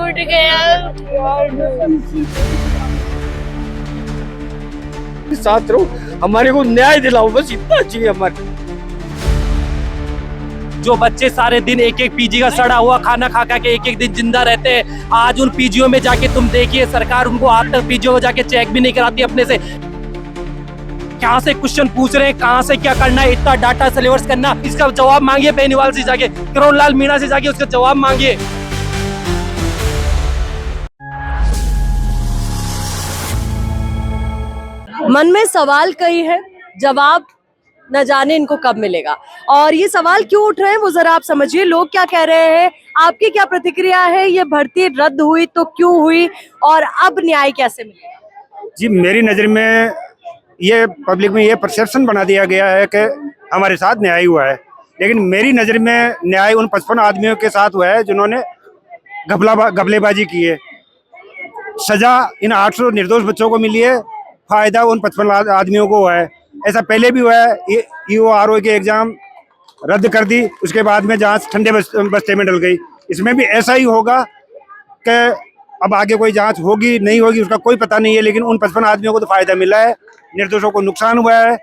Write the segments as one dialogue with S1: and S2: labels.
S1: उठ गया।
S2: साथ रहो, हमारे को न्याय दिलाओ, बस इतना चाहिए हमारे।
S3: जो बच्चे सारे दिन एक एक पीजी का सड़ा हुआ खाना खा खा के एक एक दिन जिंदा रहते हैं, आज उन पीजीओ में जाके तुम देखिए, सरकार उनको आज तक पीजीओ में जाके चेक भी नहीं कराती अपने से। कहाँ से क्वेश्चन पूछ रहे हैं, कहाँ से क्या करना है, इतना डाटा सिलेबस करना, इसका जवाब मांगिए बेनीवाल से जाके, करोड़ लाल मीणा से जाके उसका जवाब मांगिए।
S1: मन में सवाल कई है, जवाब न जाने इनको कब मिलेगा। और ये सवाल क्यों उठ रहे हैं वो जरा आप समझिए, लोग क्या कह रहे हैं, आपकी क्या प्रतिक्रिया है, ये भर्ती रद्द हुई तो क्यों हुई और अब न्याय कैसे मिलेगा?
S4: जी, मेरी नज़र में ये पब्लिक में ये परसेप्शन बना दिया गया है कि हमारे साथ न्याय हुआ है, लेकिन मेरी नज़र में न्याय उन 55 आदमियों के साथ हुआ है जिन्होंने घपलेबाजी की है। सज़ा इन 800 निर्दोष बच्चों को मिली है, फ़ायदा उन 55 आदमियों को हुआ है। ऐसा पहले भी हुआ है, EORO के एग्ज़ाम रद्द कर दी, उसके बाद में जांच ठंडे बस्ते में डल गई। इसमें भी ऐसा ही होगा कि अब आगे कोई जांच होगी नहीं होगी उसका कोई पता नहीं है, लेकिन उन 55 आदमियों को तो फ़ायदा मिला है, निर्दोषों को नुकसान हुआ है।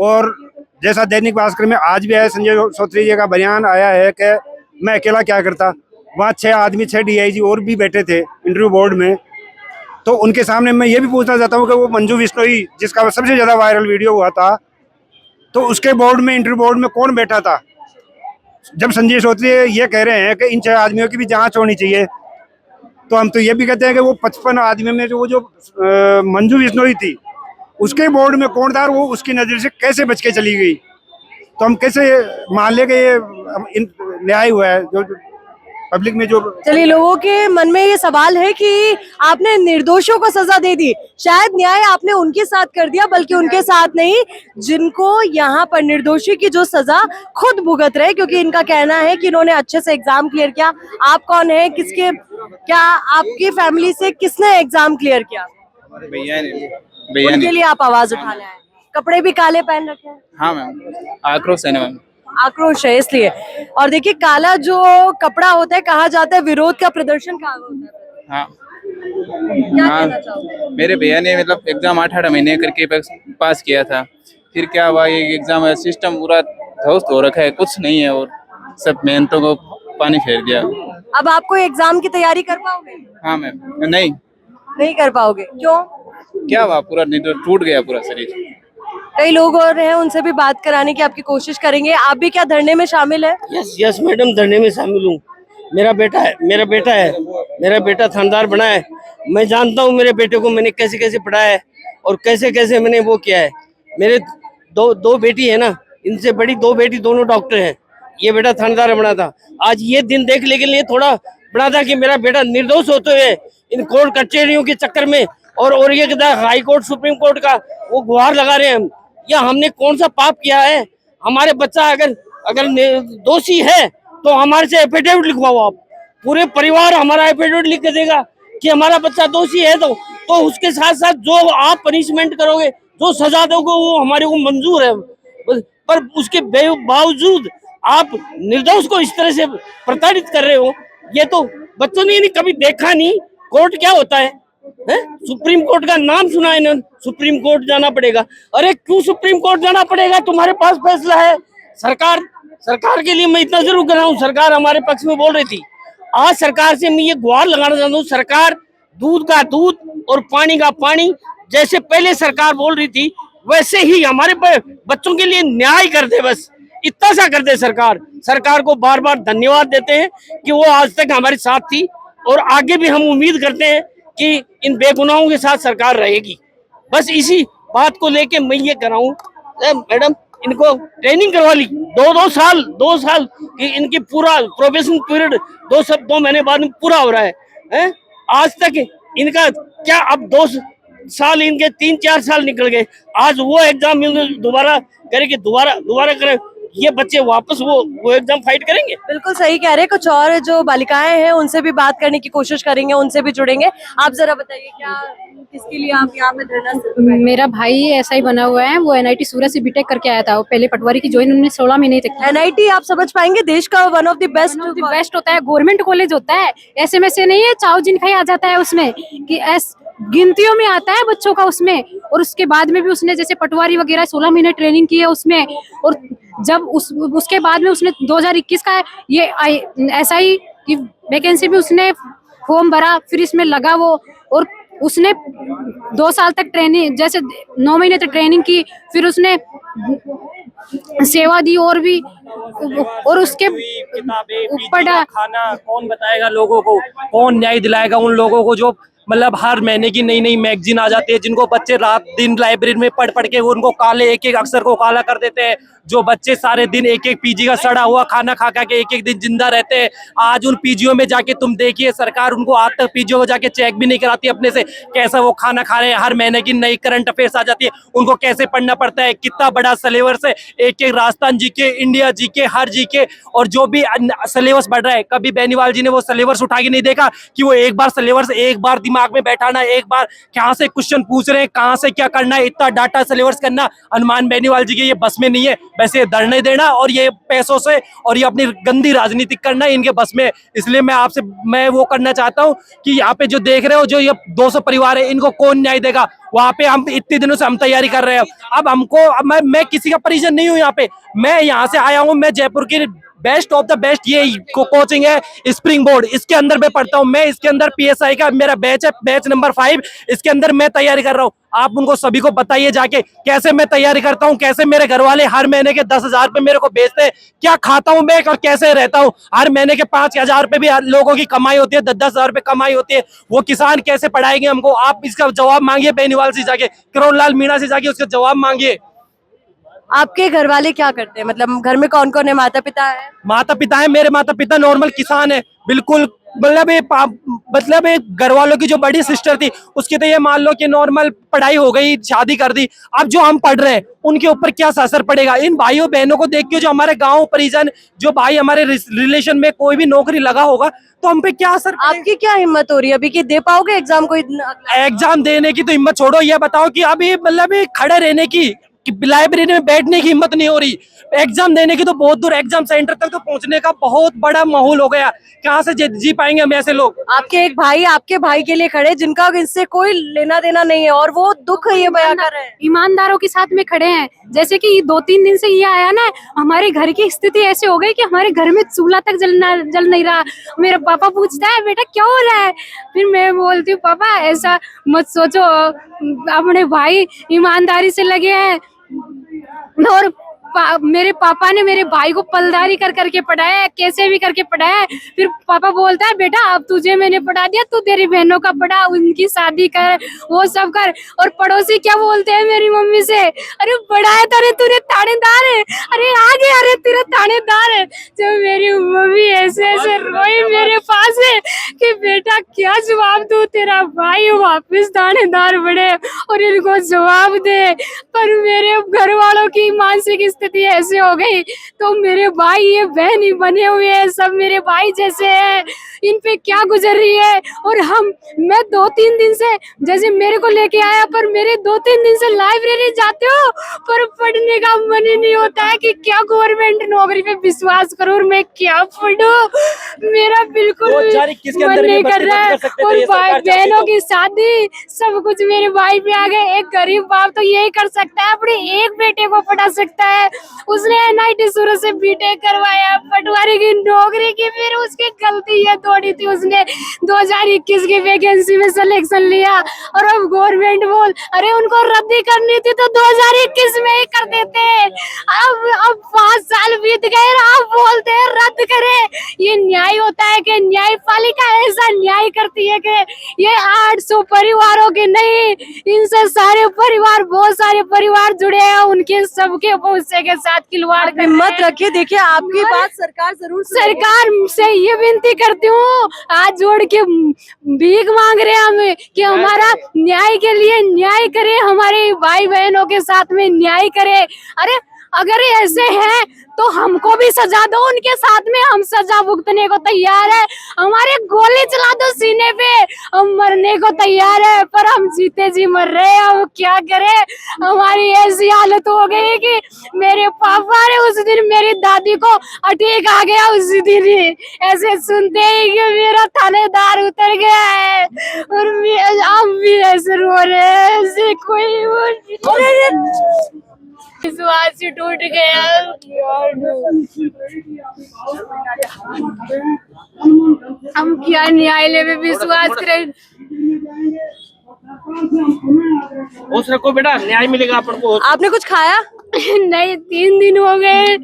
S4: और जैसा दैनिक भास्कर में आज भी है, संजय सोत्री जी का बयान आया है कि मैं अकेला क्या करता, वहाँ 6 आदमी 6 DIG और भी बैठे थे इंटरव्यू बोर्ड में। तो उनके सामने मैं ये भी पूछना चाहता हूँ कि वो मंजू बिश्नोई जिसका सबसे ज़्यादा वायरल वीडियो हुआ था, तो उसके बोर्ड में, इंटरव्यू बोर्ड में कौन बैठा था? जब संजय सोत्री ये कह रहे हैं कि इन 6 आदमियों की भी जांच होनी चाहिए, तो हम तो ये भी कहते हैं कि वो 55 आदमियों में जो मंजू बिश्नोई थी उसके बोर्ड में कौन था और वो उसकी नज़र से कैसे बच के चली गई? तो हम कैसे मान ले कि ये न्याय हुआ है जो पब्लिक में जो।
S1: चलिए, लोगों के मन में ये सवाल है कि आपने निर्दोषों को सजा दे दी, शायद न्याय आपने उनके साथ कर दिया, बल्कि उनके साथ नहीं जिनको यहाँ पर निर्दोषी की जो सजा खुद भुगत रहे, क्योंकि इनका कहना है कि इन्होंने अच्छे से एग्जाम क्लियर किया। आप कौन है, किसके, क्या आपकी फैमिली से किसने एग्जाम क्लियर किया?
S5: भैया
S1: उनके लिए आप आवाज उठाने आए, कपड़े भी काले पहन रखे हैं।
S5: हाँ मैम, आक्रोश है ना मैम।
S1: आक्रोश है इसलिए। और देखिए, काला जो कपड़ा होता है, कहा जाता है विरोध का प्रदर्शन कहा होता है।
S5: हाँ
S1: क्या
S5: हाँ,
S1: कहना चाहोगे?
S5: मेरे भैया ने मतलब एग्जाम 8 महीने करके पास किया था, फिर क्या हुआ, ये एग्जाम सिस्टम पूरा ध्वस्त हो रखा है, कुछ नहीं है और सब मेहनतों को पानी फेर दिया।
S1: अब आपको एग्जाम की तैयारी कर पाओगे?
S5: हाँ मैम, नहीं
S1: कर पाओगे, क्यों?
S5: क्या हुआ, पूरा टूट गया पूरा शरीर।
S1: कई लोग और हैं, उनसे भी बात कराने की आपकी कोशिश करेंगे। आप भी क्या धरने में शामिल है?
S2: यस मैडम, धरने में शामिल हूँ। मेरा बेटा है, मेरा बेटा थानेदार बना है। मैं जानता हूँ मेरे बेटे को मैंने कैसे कैसे पढ़ाया है और कैसे कैसे मैंने वो किया है। मेरे दो बेटी है ना, इनसे बड़ी 2 बेटी दोनों डॉक्टर हैं। ये बेटा थानेदार बना था। आज ये दिन देखने के लिए थोड़ा बड़ा था कि मेरा बेटा निर्दोष होते हुए इन कोर्ट कचहरियों के चक्कर में और ये हाई कोर्ट सुप्रीम कोर्ट का वो गुहार लगा रहे हैं हम। या हमने कौन सा पाप किया है? हमारे बच्चा अगर दोषी है तो हमारे से एफिडेविट लिखवाओ आप, पूरे परिवार हमारा एफिडेविट लिख के देगा कि हमारा बच्चा दोषी है। तो उसके साथ साथ जो आप पनिशमेंट करोगे, जो सजा दोगे, वो हमारे को मंजूर है। पर उसके बावजूद आप निर्दोष को इस तरह से प्रताड़ित कर रहे हो। ये तो बच्चों ने कभी देखा नहीं कोर्ट क्या होता है। सुप्रीम कोर्ट का नाम सुना है ना, सुप्रीम कोर्ट जाना पड़ेगा। अरे क्यों सुप्रीम कोर्ट जाना पड़ेगा? तुम्हारे पास फैसला है। सरकार के लिए मैं इतना जरूर कर रहा हूँ, सरकार हमारे पक्ष में बोल रही थी। आज सरकार से मैं ये गुहार लगाना चाहता हूँ, सरकार दूध का दूध और पानी का पानी जैसे पहले सरकार बोल रही थी, वैसे ही हमारे बच्चों के लिए न्याय कर दे, बस इतना सा कर दे। सरकार को बार बार धन्यवाद देते हैं कि वो आज तक हमारे साथ थी और आगे भी हम उम्मीद करते हैं कि इन बेगुनाहों के साथ सरकार रहेगी। बस इसी बात को लेके मैं ये कर रहा हूँ, मैडम इनको ट्रेनिंग करवा ली 2 साल कि इनकी पूरा प्रोबेशन पीरियड 2 महीने बाद में पूरा हो रहा है। आज तक इनका क्या, अब 2 साल इनके 3-4 साल निकल गए। आज वो एग्जाम दोबारा करे कि दोबारा करे, ये बच्चे वापस वो एग्जाम फाइट करेंगे?
S1: बिल्कुल सही कह रहे हैं। कुछ और जो बालिकाएं हैं उनसे भी बात करने की कोशिश करेंगे, उनसे भी जुड़ेंगे। आप जरा बताइए क्या किसके लिए आप यहाँ पे धरना
S6: मेरा भाई ऐसा ही बना हुआ है, वो एनआईटी सूरत से बीटेक करके आया था। वो पहले पटवारी की ज्वाइन उन्होंने 16 महीने तक की।
S1: एनआईटी आप समझ पाएंगे देश का one of the best
S6: best होता है, गवर्नमेंट कॉलेज होता है, ऐसे में से नहीं है चाव जिनका ही आ जाता है उसमें कि गिनतियों में आता है बच्चों का उसमें। और उसके बाद में भी उसने जैसे पटवारी वगैरह 16 महीने ट्रेनिंग की है उसमें। और जब उसके बाद में उसने 2021 का ये ऐसा ही कि वैकेंसी भी उसने फॉर्म भरा, फिर इसमें लगा वो। और उसने 2 साल तक ट्रेनिंग, जैसे 9 महीने तक ट्रेनिंग की, फिर उसने सेवा दी और भी। और उसके ऊपर
S3: खाना कौन बताएगा लोगों को, कौन न्याय दिलाएगा उन लोगों को जो मतलब हर महीने की नई नई मैगजीन आ जाती है, जिनको बच्चे रात दिन लाइब्रेरी में पढ़ पढ़ के उनको काले एक एक अक्षर को काला कर देते हैं। जो बच्चे सारे दिन एक एक पीजी का सड़ा हुआ खाना खा खा के एक एक दिन जिंदा रहते हैं, आज उन पीजीओ में जाके तुम देखिए सरकार उनको आज तक पीजीओ में जाके चेक भी नहीं कराती अपने से कैसा वो खाना खा रहे हैं। हर महीने की नई करंट अफेयर्स आ जाती है, उनको कैसे पढ़ना पड़ता है, कितना बड़ा सिलेबस है, एक एक राजस्थान जीके, इंडिया जीके, हर जीके और जो भी सिलेबस बढ़ रहा है। कभी बेनीवाल जी ने वो सिलेबस उठा के नहीं देखा कि वो एक बार सिलेबस एक बार दिमाग में बैठाना, एक बार कहाँ से क्वेश्चन पूछ रहे हैं, कहाँ से क्या करना है, इतना डाटा सिलेबस करना हनुमान बेनीवाल जी के ये बस में नहीं है। वैसे धरने देना और ये पैसों से और ये अपनी गंदी राजनीति करना इनके बस में। इसलिए मैं वो करना चाहता हूँ कि यहाँ पे जो देख रहे हो जो ये 200 परिवार है, इनको कौन न्याय देगा? वहाँ पे हम इतने दिनों से हम तैयारी कर रहे हैं। अब हमको मैं किसी का परिजन नहीं हूँ यहाँ पे, मैं यहाँ से आया हूँ, मैं जयपुर की बेस्ट ऑफ द बेस्ट ये कोचिंग है स्प्रिंग बोर्ड, इसके अंदर मैं पढ़ता हूँ। मैं इसके अंदर पीएसआई का मेरा बैच है, बैच नंबर 5, इसके अंदर मैं तैयारी कर रहा हूँ। आप उनको सभी को बताइए जाके कैसे मैं तैयारी करता हूँ, कैसे मेरे घर वाले हर महीने के 10,000 रुपए मेरे को भेजते हैं, क्या खाता हूँ मैं और कैसे रहता हूँ। हर महीने के 5,000 रुपए भी लोगों की कमाई होती है, 10,000 रुपए कमाई होती है, वो किसान कैसे पढ़ाएंगे हमको? आप इसका जवाब मांगिए बेनीवाल से जाके, करोड़ लाल मीणा से जाके उसका जवाब मांगिए।
S1: आपके घर वाले क्या करते हैं? मतलब घर में कौन कौन है? माता पिता है?
S3: माता पिता है, मेरे माता पिता नॉर्मल किसान है बिल्कुल। मतलब एक घर वालों की जो बड़ी सिस्टर थी उसकी तो ये मान लो कि नॉर्मल पढ़ाई हो गई, शादी कर दी। अब जो हम पढ़ रहे हैं उनके ऊपर क्या असर पड़ेगा? इन भाइयों बहनों को देख के जो हमारे गांव परिजन, जो भाई हमारे रिलेशन में कोई भी नौकरी लगा होगा तो हम पे क्या असर पड़ेगा?
S1: आपकी क्या हिम्मत हो रही है अभी कि दे पाओगे एग्जाम को?
S3: एग्जाम देने की तो हिम्मत छोड़ो, ये बताओ कि अभी मतलब खड़े रहने की, लाइब्रेरी में बैठने की हिम्मत नहीं हो रही। एग्जाम देने की तो बहुत दूर, एग्जाम सेंटर तक तो पहुंचने का बहुत बड़ा माहौल हो गया। कहाँ से जी पाएंगे हम ऐसे लोग?
S1: आपके एक भाई आपके भाई के लिए खड़े जिनका इससे कोई लेना देना नहीं है और वो दुख ये बयां कर रहे हैं।
S6: ईमानदारों के साथ में खड़े हैं। जैसे कि 2-3 दिन से ये आया ना, हमारे घर की स्थिति ऐसे हो गई कि हमारे घर में चूल्हा तक जल नहीं रहा। मेरा पापा पूछता है बेटा क्या हो रहा है, फिर मैं बोलती हूँ पापा ऐसा मत सोचो, अपने भाई ईमानदारी से लगे हैं। और मेरे पापा ने मेरे भाई को पलदारी कर करके पढ़ाया है, कैसे भी करके पढ़ाया है। फिर पापा बोलता है बेटा अब तुझे मैंने पढ़ा दिया, तू तेरी बहनों का पढ़ा, उनकी शादी कर, वो सब कर। और पड़ोसी क्या बोलते हैं मेरी मम्मी से, अरे पढ़ाया तो अरे तूने थानेदार है, अरे आगे अरे तेरा थानेदार है। जब मेरी मम्मी ऐसे ऐसे रोई मेरे पास है कि बेटा क्या जवाब दूं, तेरा भाई वापस थानेदार बने और इनको जवाब दे। पर मेरे घर वालों की मानसिक स्थिति ऐसे हो गई तो मेरे भाई ये बहन ही बने हुए हैं, सब मेरे भाई जैसे हैं, इन पे क्या गुजर रही है। और मैं 2-3 दिन से जैसे मेरे को लेके आया, पर मेरे 2-3 दिन से लाइब्रेरी जाते हो पर पढ़ने का मन ही नहीं होता है कि क्या गवर्नमेंट नौकरी पे विश्वास करूं और मैं क्या पढ़ूं। मेरा बिल्कुल मन नहीं कर रहा है। और भाई बहनों की शादी सब कुछ मेरे भाई पे आ गए। एक गरीब बाप तो यही कर सकता है, अपने एक बेटे को पढ़ा सकता है। उसने एनआईटी सूरत से बीटेक करवाया, पटवारी की नौकरी की, फिर उसकी गलती ये थोड़ी थी उसने 2021 की वैकेंसी में सिलेक्शन लिया और अब गवर्नमेंट बोल अरे उनको रद्दी करनी थी तो 2021 में ही कर देते। अब 5 साल बीत गए, आप बोलते हैं रद्द करें। ये न्याय होता है कि न्यायपालिका ऐसा न्याय करती है कि ये 800 परिवारों के नहीं, इनसे सारे परिवार, बहुत सारे परिवार जुड़े हैं, उनके सबके भविष्य के साथ खिलवाड़।
S1: हिम्मत रखिए, देखिए आपकी बात सरकार जरूर
S6: सरकार से ये विनती करती हूँ, हाथ जोड़ के भीख मांग रहे हैं हम कि हमारा न्याय के लिए न्याय करे, हमारे भाई बहनों के साथ में न्याय करे। अरे अगर ये ऐसे हैं तो हमको भी सजा दो, उनके साथ में हम सजा भुगतने को तैयार है। हमारे गोली चला दो सीने पे, हम मरने को तैयार है, पर हम जीते जी मर रहे हैं। हम क्या करें, हमारी ऐसी हालत हो गई कि मेरे पापा ने उस दिन मेरी दादी को अटैक आ गया, उसी दिन ही ऐसे सुनते ही कि मेरा थानेदार उतर गया है और हम भी ऐसे रो रहे हैं। ऐसे कोई विश्वास ही टूट गया। हम क्या न्यायालय में विश्वास करें।
S2: होश रखो बेटा, न्याय मिलेगा अपन को।
S1: आपने कुछ खाया?
S6: नहीं, 3 दिन हो गए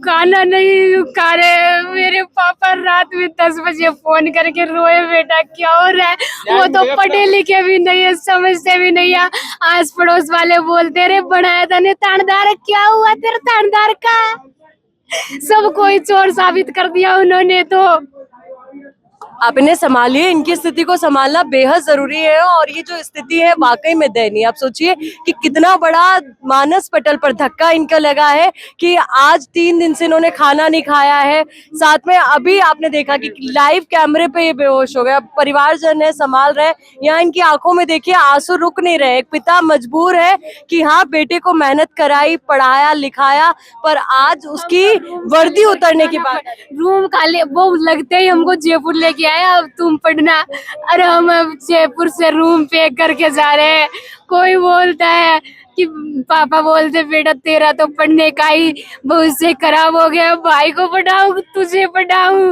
S6: खाना नहीं खा रहे। मेरे पापा रात में 10 बजे फोन करके रोए, बेटा क्या हो रहा है। वो तो पढ़े लिखे भी नहीं है, समझते भी नहीं है। आस पड़ोस वाले बोलते रहे बनाया था ने थानेदार, क्या हुआ तेरे थानेदार का। सब कोई चोर साबित कर दिया उन्होंने। तो
S1: आप इन्हें संभालिए, इनकी स्थिति को संभालना बेहद जरूरी है। और ये जो स्थिति है वाकई में दयनीय। आप सोचिए कि कितना बड़ा मानस पटल पर धक्का इनका लगा है कि आज 3 दिन से इन्होंने खाना नहीं खाया है। साथ में अभी आपने देखा कि लाइव कैमरे पे ये बेहोश हो गया। परिवारजन है, संभाल रहे हैं। यहाँ इनकी आंखों में देखिए आंसू रुक नहीं रहे। एक पिता मजबूर है कि हाँ बेटे को मेहनत कराई, पढ़ाया लिखाया, पर आज उसकी वर्दी उतरने के बाद
S6: रूम खाली वो लगते ही हमको जयपुर लेके आया, अब तुम पढ़ना। अरे हम अब जयपुर से रूम पैक करके जा रहे हैं। कोई बोलता है कि पापा बोलते बेटा तेरा तो पढ़ने का ही भविष्य खराब हो गया, भाई को पढ़ाऊं तुझे पढ़ाऊं।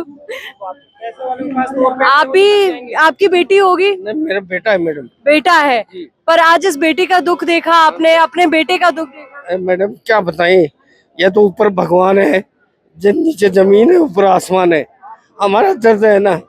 S1: आप भी, आपकी बेटी होगी?
S2: नहीं, मेरा बेटा है मैडम।
S1: बेटा है, पर आज इस बेटी का दुख देखा आपने, अपने बेटे का दुख देखा।
S2: मैडम क्या बताएं, ये तो ऊपर भगवान है, नीचे जमीन है, ऊपर आसमान है। हमारा दर्द है ना,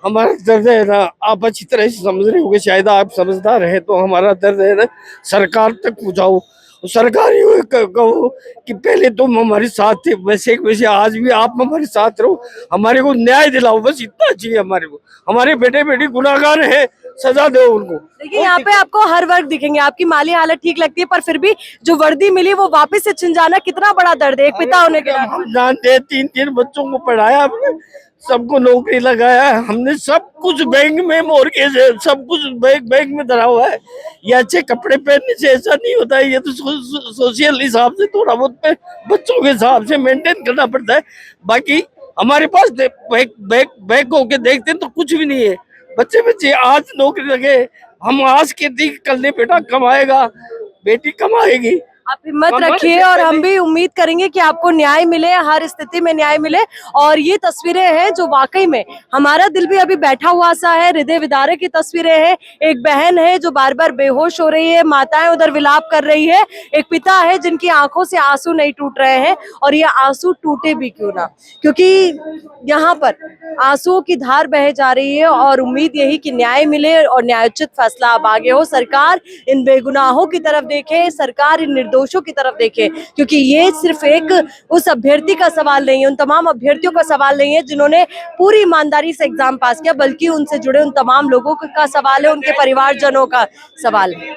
S2: हमारा दर्द है ना, आप अच्छी तरह से समझ रहे होंगे, शायद आप समझदार हैं। तो हमारा दर्द है ना, सरकार तक पहुंचाओ। सरकार ये कहो कि पहले तुम हमारे साथ थे, वैसे वैसे आज भी आप हमारे साथ रहो, हमारे को न्याय दिलाओ, बस इतना चाहिए हमारे को। हमारे बेटे बेटी गुनाहगार हैं, सजा दो उनको।
S1: देखिए यहाँ पे आपको हर वर्ग दिखेंगे। आपकी माली हालत ठीक लगती है, पर फिर भी जो वर्दी मिली वो वापस से छिन जाना कितना बड़ा दर्द है एक पिता होने के नाते।
S2: हम जानते हैं, 3 बच्चों को पढ़ाया हमने, सबको नौकरी लगाया है हमने, सब कुछ बैंक में मॉर्गेज है, सब कुछ बैंक में धरा हुआ है। ये अच्छे कपड़े पहनने से ऐसा नहीं होता है, ये तो सोशल हिसाब से थोड़ा बहुत बच्चों के हिसाब से मेंटेन करना पड़ता है। बाकी हमारे पास बैक होके देखते हैं तो कुछ भी नहीं है। बच्चे आज नौकरी लगे, हम आज के दिन कल नहीं, बेटा कमाएगा, बेटी कमाएगी।
S1: आप हिम्मत रखिए और हम भी उम्मीद करेंगे कि आपको न्याय मिले, हर स्थिति में न्याय मिले। और ये तस्वीरें हैं जो वाकई में हमारा दिल भी अभी बैठा हुआ सा है, हृदय विदारक की तस्वीरें हैं। एक बहन है जो बार बार बेहोश हो रही है, माताएं उधर विलाप कर रही है, एक पिता है जिनकी आंखों से आंसू नहीं टूट रहे हैं। और ये आंसू टूटे भी क्यों ना, क्योंकि यहाँ पर आंसुओं की धार बह जा रही है। और उम्मीद यही कि न्याय मिले और न्यायोचित फैसला अब आगे हो। सरकार इन बेगुनाहों की तरफ देखे, सरकार इन निर्दोषों की तरफ देखे, क्योंकि ये सिर्फ एक उस अभ्यर्थी का सवाल नहीं है, उन तमाम अभ्यर्थियों का सवाल नहीं है जिन्होंने पूरी ईमानदारी से एग्जाम पास किया, बल्कि उनसे जुड़े उन तमाम लोगों का सवाल है, उनके परिवारजनों का सवाल है।